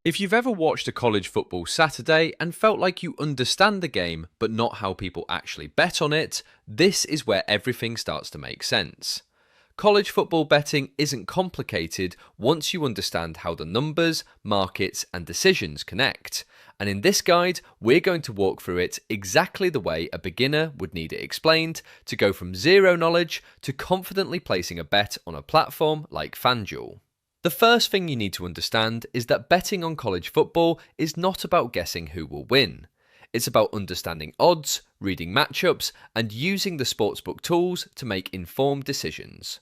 If you've ever watched a college football Saturday and felt like you understand the game but not how people actually bet on it, this is where everything starts to make sense. College football betting isn't complicated once you understand how the numbers, markets, and decisions connect. And in this guide, we're going to walk through it exactly the way a beginner would need it explained to go from zero knowledge to confidently placing a bet on a platform like FanDuel. The first thing you need to understand is that betting on college football is not about guessing who will win. It's about understanding odds, reading matchups, and using the sportsbook tools to make informed decisions.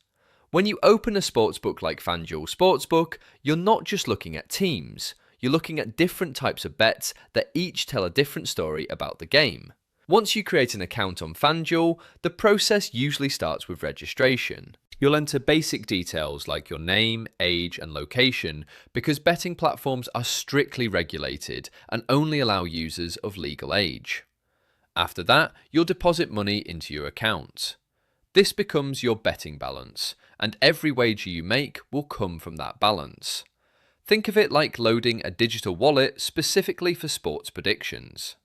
When you open a sportsbook like FanDuel Sportsbook, you're not just looking at teams, you're looking at different types of bets that each tell a different story about the game. Once you create an account on FanDuel, the process usually starts with registration. You'll enter basic details like your name, age, and location because betting platforms are strictly regulated and only allow users of legal age. After that, you'll deposit money into your account. This becomes your betting balance, and every wager you make will come from that balance. Think of it like loading a digital wallet specifically for sports predictions.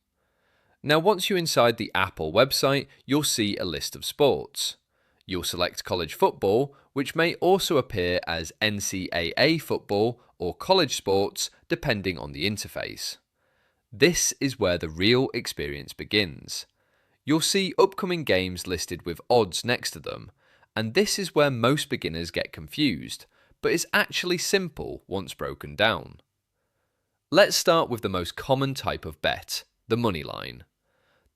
Now, once you're inside the app or website, you'll see a list of sports. You'll select college football, which may also appear as NCAA football or college sports, depending on the interface. This is where the real experience begins. You'll see upcoming games listed with odds next to them, and this is where most beginners get confused, but it's actually simple once broken down. Let's start with the most common type of bet, the money line.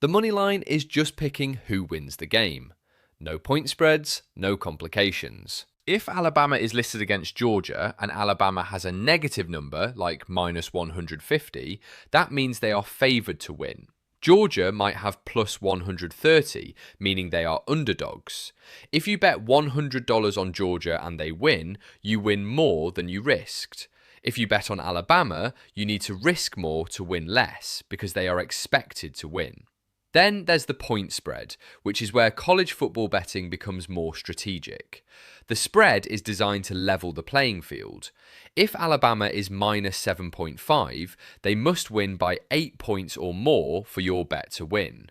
The money line is just picking who wins the game. No point spreads, no complications. If Alabama is listed against Georgia and Alabama has a negative number like minus 150, that means they are favoured to win. Georgia might have plus 130, meaning they are underdogs. If you bet $100 on Georgia and they win, you win more than you risked. If you bet on Alabama, you need to risk more to win less because they are expected to win. Then there's the point spread, which is where college football betting becomes more strategic. The spread is designed to level the playing field. If Alabama is minus 7.5, they must win by 8 points or more for your bet to win.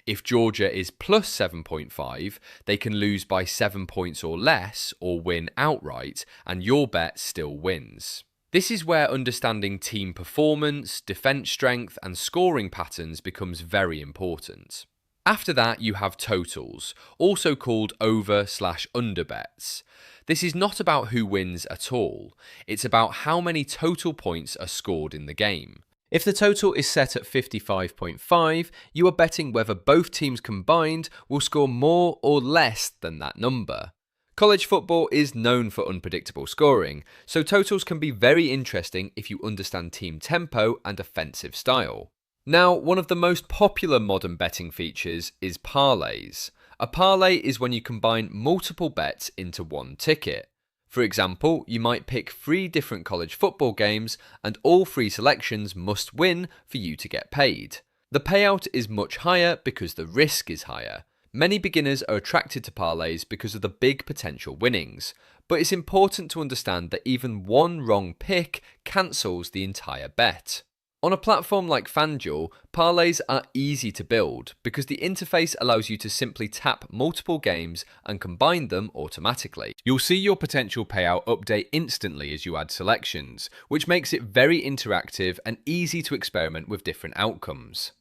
If Georgia is plus 7.5, they can lose by 7 points or less or win outright, and your bet still wins. This is where understanding team performance, defense strength, and scoring patterns becomes very important. After that, you have totals, also called over/under bets. This is not about who wins at all. It's about how many total points are scored in the game. If the total is set at 55.5, you are betting whether both teams combined will score more or less than that number. College football is known for unpredictable scoring, so totals can be very interesting if you understand team tempo and offensive style. Now, one of the most popular modern betting features is parlays. A parlay is when you combine multiple bets into one ticket. For example, you might pick 3 different college football games and all 3 selections must win for you to get paid. The payout is much higher because the risk is higher. Many beginners are attracted to parlays because of the big potential winnings, but it's important to understand that even one wrong pick cancels the entire bet. On a platform like FanDuel, parlays are easy to build because the interface allows you to simply tap multiple games and combine them automatically. You'll see your potential payout update instantly as you add selections, which makes it very interactive and easy to experiment with different outcomes.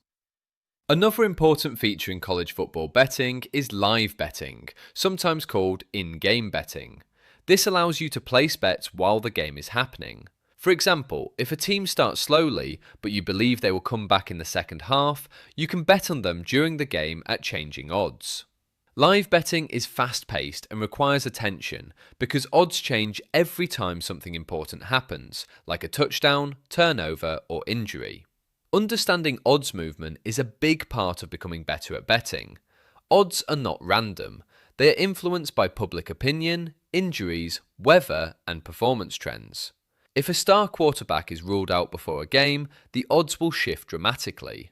Another important feature in college football betting is live betting, sometimes called in-game betting. This allows you to place bets while the game is happening. For example, if a team starts slowly, but you believe they will come back in the second half, you can bet on them during the game at changing odds. Live betting is fast-paced and requires attention because odds change every time something important happens, like a touchdown, turnover, or injury. Understanding odds movement is a big part of becoming better at betting. Odds are not random. They are influenced by public opinion, injuries, weather, and performance trends. If a star quarterback is ruled out before a game, the odds will shift dramatically.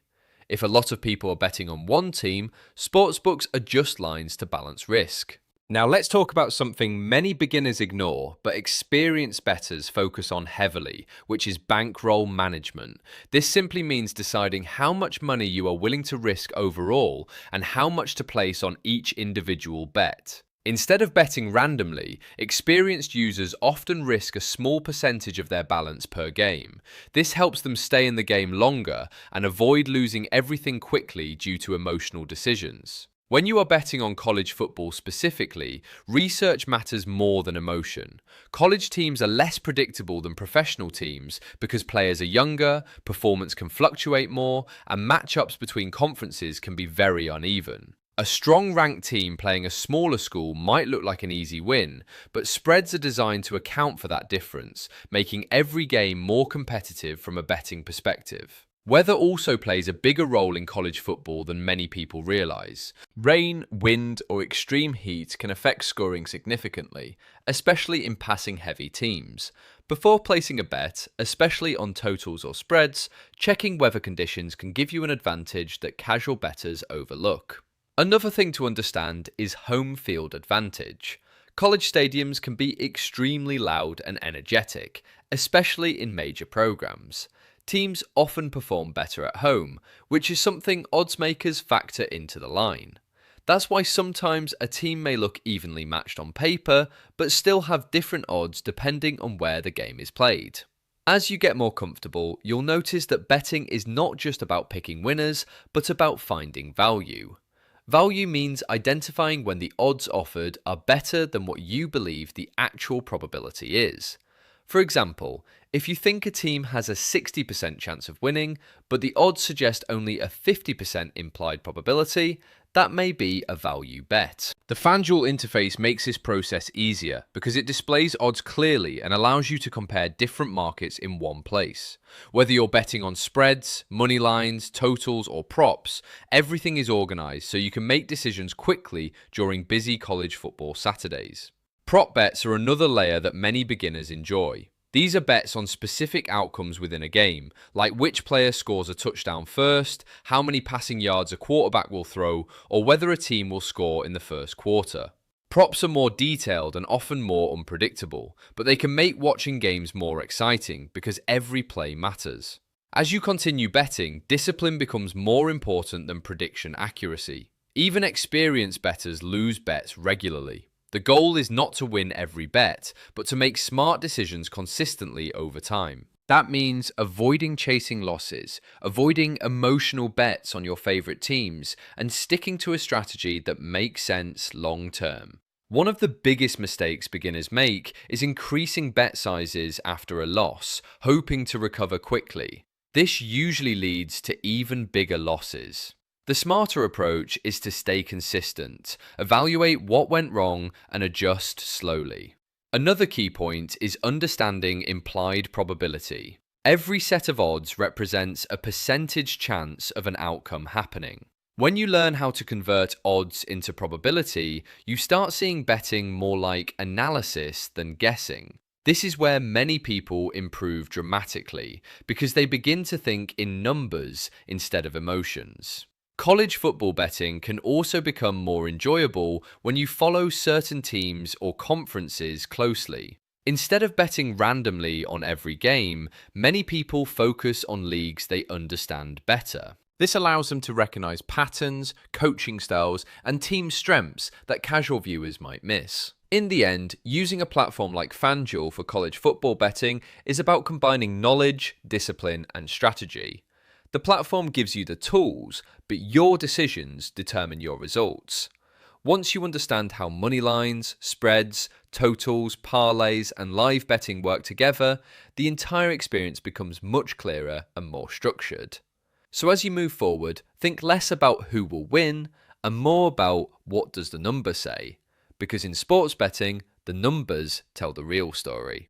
If a lot of people are betting on one team, sportsbooks adjust lines to balance risk. Now let's talk about something many beginners ignore, but experienced bettors focus on heavily, which is bankroll management. This simply means deciding how much money you are willing to risk overall and how much to place on each individual bet. Instead of betting randomly, experienced users often risk a small percentage of their balance per game. This helps them stay in the game longer and avoid losing everything quickly due to emotional decisions. When you are betting on college football specifically, research matters more than emotion. College teams are less predictable than professional teams because players are younger, performance can fluctuate more, and matchups between conferences can be very uneven. A strong ranked team playing a smaller school might look like an easy win, but spreads are designed to account for that difference, making every game more competitive from a betting perspective. Weather also plays a bigger role in college football than many people realise. Rain, wind, or extreme heat can affect scoring significantly, especially in passing-heavy teams. Before placing a bet, especially on totals or spreads, checking weather conditions can give you an advantage that casual bettors overlook. Another thing to understand is home field advantage. College stadiums can be extremely loud and energetic, especially in major programs. Teams often perform better at home, which is something odds makers factor into the line. That's why sometimes a team may look evenly matched on paper, but still have different odds depending on where the game is played. As you get more comfortable, you'll notice that betting is not just about picking winners, but about finding value. Value means identifying when the odds offered are better than what you believe the actual probability is. For example, if you think a team has a 60% chance of winning, but the odds suggest only a 50% implied probability, that may be a value bet. The FanDuel interface makes this process easier because it displays odds clearly and allows you to compare different markets in one place. Whether you're betting on spreads, money lines, totals, or props, everything is organized so you can make decisions quickly during busy college football Saturdays. Prop bets are another layer that many beginners enjoy. These are bets on specific outcomes within a game, like which player scores a touchdown first, how many passing yards a quarterback will throw, or whether a team will score in the first quarter. Props are more detailed and often more unpredictable, but they can make watching games more exciting because every play matters. As you continue betting, discipline becomes more important than prediction accuracy. Even experienced bettors lose bets regularly. The goal is not to win every bet, but to make smart decisions consistently over time. That means avoiding chasing losses, avoiding emotional bets on your favorite teams, and sticking to a strategy that makes sense long term. One of the biggest mistakes beginners make is increasing bet sizes after a loss, hoping to recover quickly. This usually leads to even bigger losses. The smarter approach is to stay consistent, evaluate what went wrong, and adjust slowly. Another key point is understanding implied probability. Every set of odds represents a percentage chance of an outcome happening. When you learn how to convert odds into probability, you start seeing betting more like analysis than guessing. This is where many people improve dramatically, because they begin to think in numbers instead of emotions. College football betting can also become more enjoyable when you follow certain teams or conferences closely. Instead of betting randomly on every game, many people focus on leagues they understand better. This allows them to recognize patterns, coaching styles, and team strengths that casual viewers might miss. In the end, using a platform like FanDuel for college football betting is about combining knowledge, discipline, and strategy. The platform gives you the tools, but your decisions determine your results. Once you understand how money lines, spreads, totals, parlays, and live betting work together, the entire experience becomes much clearer and more structured. So as you move forward, think less about who will win and more about what does the number say, because in sports betting, the numbers tell the real story.